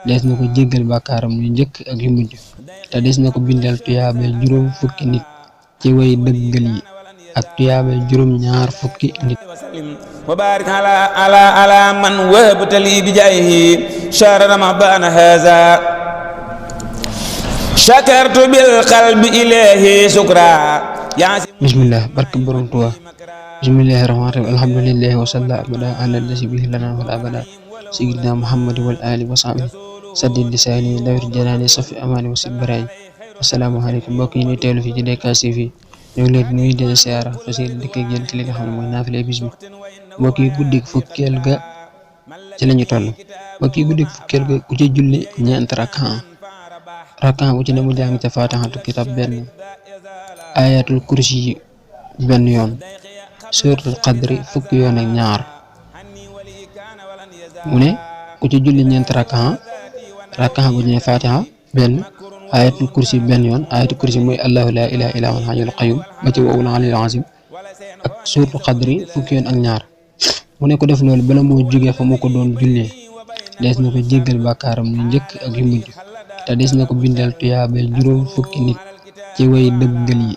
des na ko jéggal bàkkaaram yu njëkk ak yu mujj te des na ko bindal tuyaabay juróom fukki nit ci way dëggal yi ak tuyaabay juróom ñaar fukki nit. wa barik ala man wahabta li bi jaahihi shahr ramadan haza shakartu bil qalbi ilahi shukra. bismillah barke borom Tuubaa. bismillahi rahmaani rahiim alhamdulillahi wa salla abada ala lasi bihi lana wal abada sayyidina muhammad wal ali wa sahbihi saddid lisaani dawir janaani safi amaani wa sibaraay. assalaamu aleykum mbokk yi ñuy teewlu fii ci DK TV ñu ngi leen di nuyu di leen siyaara fas yéene dikk ak yéen ci li nga xam ne mooy naafile bis bi. mbokk yi guddik fukkeel ga ci lañu toll. mbokk yi guddik fukkeel ga ku ci julli ñeent rakkan bu ci ne mu jàng ca faatixatu kitab benn, ayatul kursi yi benn yoon, suratul qadri fukki yoon ak ñaar. mu ne ku ci julli ñeent rakkan bu ci ne faatixa benn, ayatul kursi benn yoon. ayatul kursi mooy allahu la ilaha illa huwal hayyul qayyum ba ci wowul aliyyil azim ak suratul qadri fukki yoon ak ñaar. mu ne ko def loolu bala moo jógee fa mu ko doon jullee des na ko jéggal bàkkaaram yu njëkk ak yu mujj te des na ko bindal tuyaabay juróom fukki nit ci way dëggal yi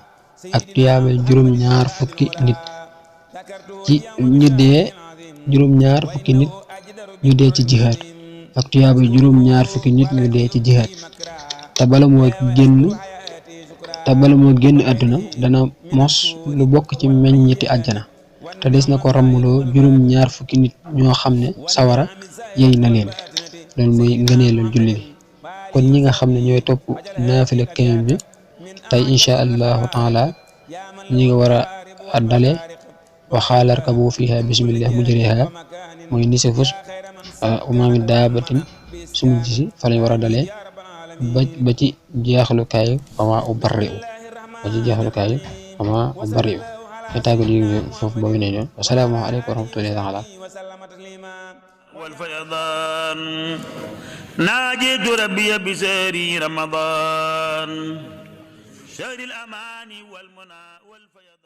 ak tuyaabay juróom ñaar fukki nit ci ñu dee juróom ñaar fukki nit ñu dee ci jihaad ak tuyaabay juróom ñaar fukki nit ñu dee ci jihaad te bala moo génn àdduna dana mos lu bokk ci meññiti àjjana te des na ko ràmmuloo juróom ñaar fukki nit ñoo xam ne sawara yey na leen. loolu mooy ngëneelal julli gi. kon ñi nga xam ne ñooy topp naafila kaamil bi tey incha allahu taala ñi nga war a dale waxaala arkabu fiha bismillah mujriha mooy nisifus wa ma min daabatin su mujj si fa lañ war a dalee ba ci jeexalukaayu wama ubarri'u ñu tàggal yi foofu ba weneen yoon assalaamu aleykum wa rahmatullahi taala والفيضان ناجيت ربي بسير رمضان شهر الأمان والمنى والفيضان